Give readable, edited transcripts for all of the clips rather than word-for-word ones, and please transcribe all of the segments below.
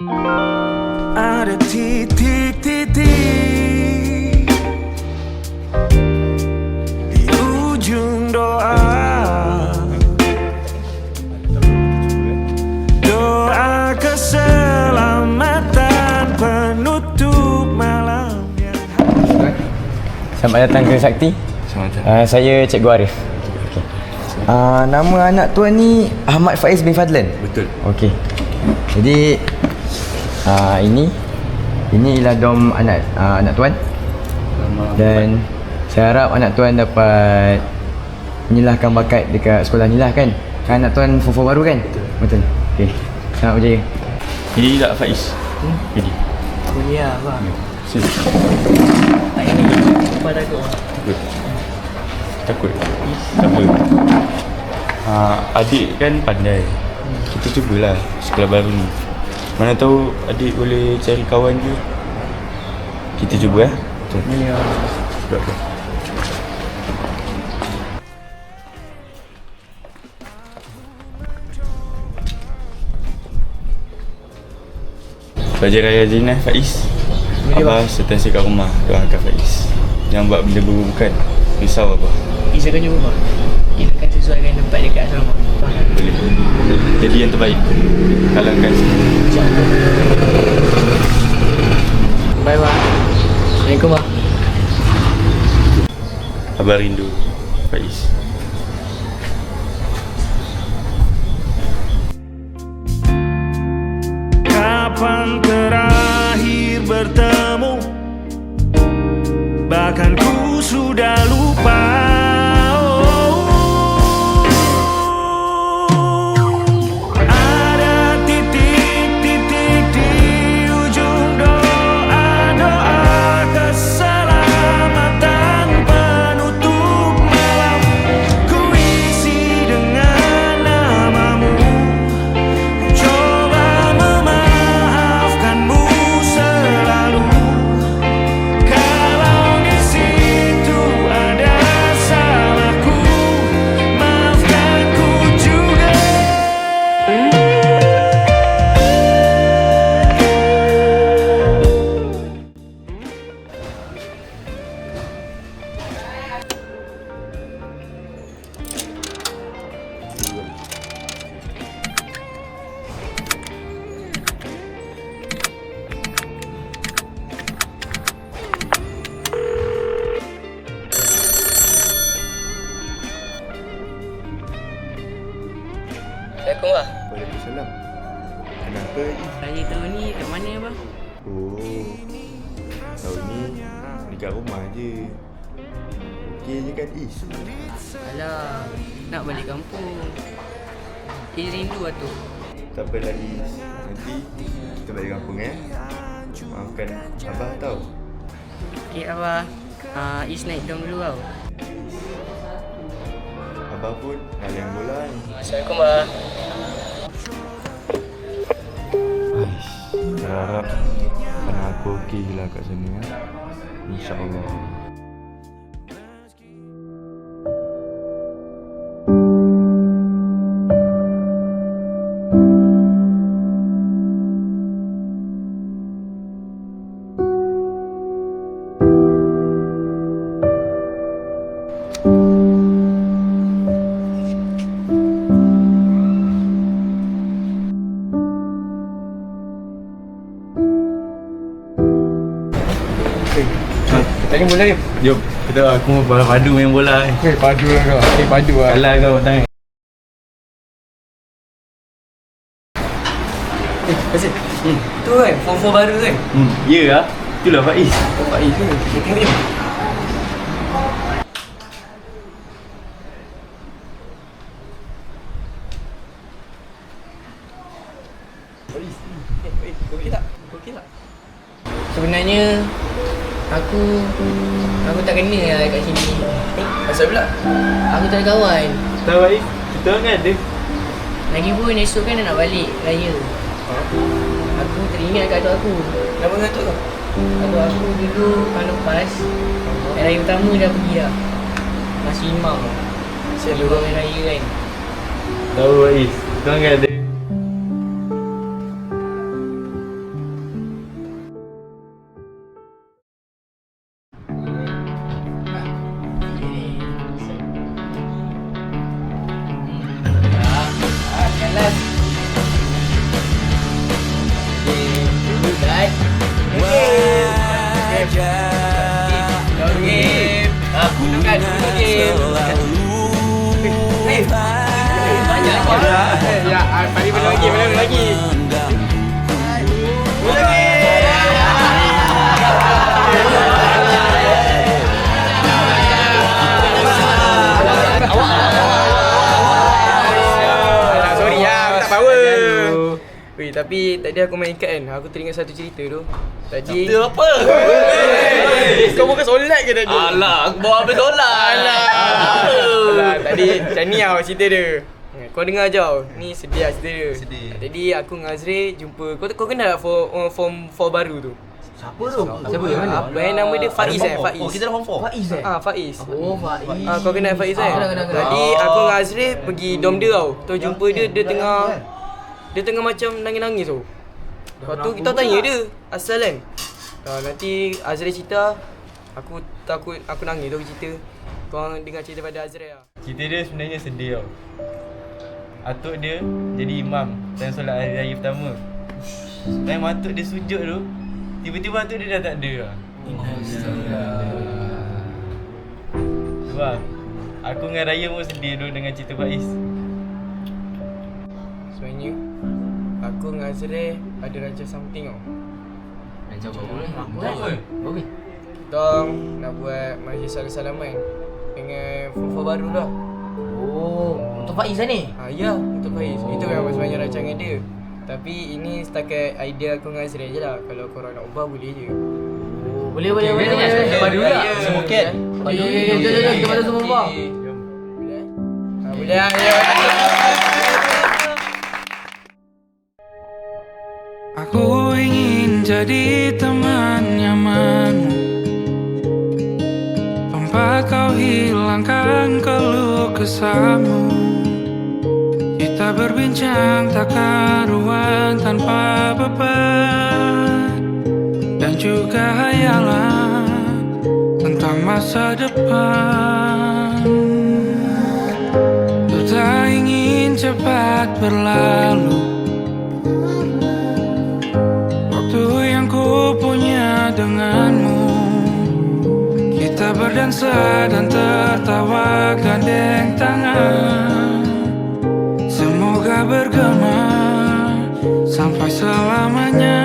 Ada titik-titik di ujung doa, doa keselamatan penutup malam yang... Selamat datang ke Sakti. Selamat datang. Saya Cikgu Arif. Okay. Nama anak tuan ni Ahmad Faiz bin Fadlan. Betul. Okey. Jadi ini ialah dom anak tuan. Dan saya harap anak tuan dapat menyilahkan bakat dekat sekolah ni lah kan. Kan anak tuan FOFO baru kan? Betul. Okey. Selamat berjaya. Ini tak Faiz? Ini. Kuliah bang. Sini. Ini pada aku. Takut? Tak apa. Adik kan pandai. Kita cubalah sekolah baru ni. Mana tahu adik boleh cari kawan je. Kita cuba Betul. Ya. Betul. Pelajar Raya Zinah Faiz. Abah sentiasa kat rumah doakan Faiz. Jangan buat benda bukan. Risau Abah. Kita akan cuba bang. Kita akan sesuaikan tempat dekat asrama. Boleh. Jadi yang terbaik. Kalahkan semua. InsyaAllah. Bye bang. Assalamualaikum bang. Abah rindu Faiz. Kapan terakhir bertemu, bahkan ku sudah lupa. Ada titik-titik di ujung doa, doa keselamatan penutup malam. Ku isi dengan namamu, coba memaafkanmu selalu. Kalau di situ ada salahku, maafkan ku juga. Assalamualaikum bang. Waalaikumsalam. Kenapa ni? Saya tahu ni kat mana bang? Oh, tahun ni dekat rumah je. Okey je kan Is? Alah, nak balik kampung. Rindu lah tu. Tak apalah Is. Nanti kita balik kampung Maafkan Abah tau. Okey abah. Is naik dong dulu tau. Abah pun nak main bola ni. Assalamualaikum bang. Aish, saya harap anak aku okey je lah kat sana InsyaAllah. Tadi bola ni. Jom, aku mau padu main bola ni. Padu lah kau. Padu lah. Kalah kau tangan. Kasih. Tu kan, FOFO baru kan? Ya lah. Itulah Faiz. Faiz tu. Tengok jom. Okey tak? Okey tak? Sebenarnya aku tak kena lah kat sini. Asal pula? Aku tak ada kawan. Tahu Faiz, kita orang kan ada. Lagipun esok kan nak balik raya. Aku teringat kat atuk aku. Nama ngatuk kau? Atuk aku dulu tahun lepas hari raya pertama dah pergi dah. Masih imam. Siapa Imam hari raya kan. Tahu Faiz, kita orang kan ada. last. Okay, guys. Game. Aku kan game. Banyak ya, Padi belum lagi. Sorry ya, aku tak power. Weh, tapi tadi aku main kad kan, aku teringat satu cerita tu. Tadi Cerita apa? kau bukan solat ke tadi? Alah, aku bawa habis solat. Alah, tadi macam ni tau cerita dia. Kau dengar je tau. Ni sedih lah cerita dia. Sedih. Tadi aku dengan Azri jumpa. Kau kenal tak form 4 baru tu? Siapa tu? Siapa yang mana? Apa yang nama dia? Faiz Faiz. Oh, kita dah form 4. Faiz Faiz. Oh, Faiz. Kau kenal Faiz kan? kenal. Tadi aku dengan Azri pergi dom dia tau. Tu jumpa dia tengah macam nangis-nangis tau. Lepas tu kita tanya dia asal kan. Nanti Azri cerita, aku takut aku nangis tu cerita. Korang dengar cerita pada Azri lah. Cerita dia sebenarnya sedih tau. Atuk dia jadi imam time solat hari raya pertama. Time atuk dia sujud tu, tiba-tiba atuk dia dah tak ada lah. Sebab aku dengan Raya pun sedih tu dengan cerita Faiz. Sebenarnya aku dengan Azri ada rancang something tau. Macam apa? Okey. Kita nak buat majlis salam-salaman dengan fufa baru lah. Oh, untuk Faiz lah ni. Ya, untuk Faiz. Itu yang sebenarnya rancangan dia. Tapi ini setakat idea aku dengan Azri je lah. Kalau korang nak ubah boleh je. Oh, boleh. Padu lah. Semua cat. Jom, kita pada semua ubah. Boleh? Boleh lah. Ya. Aku ingin jadi teman nyamanmu, tempat kau hilangkan keluh kesahmu. Kita berbincang tak karuan tanpa beban, dan juga hayalan tentang masa depan. Ku tak ingin cepat berlalu waktu yang ku punya denganmu. Kita berdansa dan tertawa gandeng tangan. Semoga bergema sampai selamanya.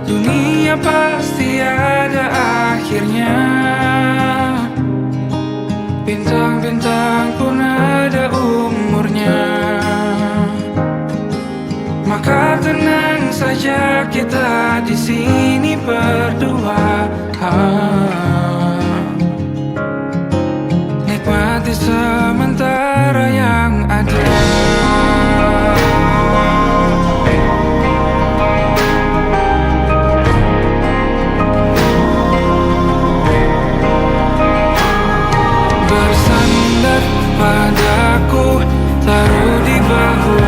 Dunia pasti ada akhirnya. Bintang-bintang pun ada umurnya. Maka tenang saja kita di sini berdua. Nikmati sementara yang ada. Bersandar padaku, taruh di bahu.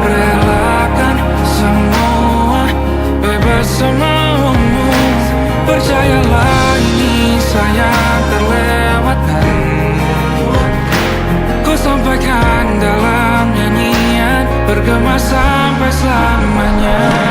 Relakan semua, bebas semaumu. Percayalah ini sayang terlewatkan. Ku sampaikan dalam nyanyian, bergema sampai selamanya.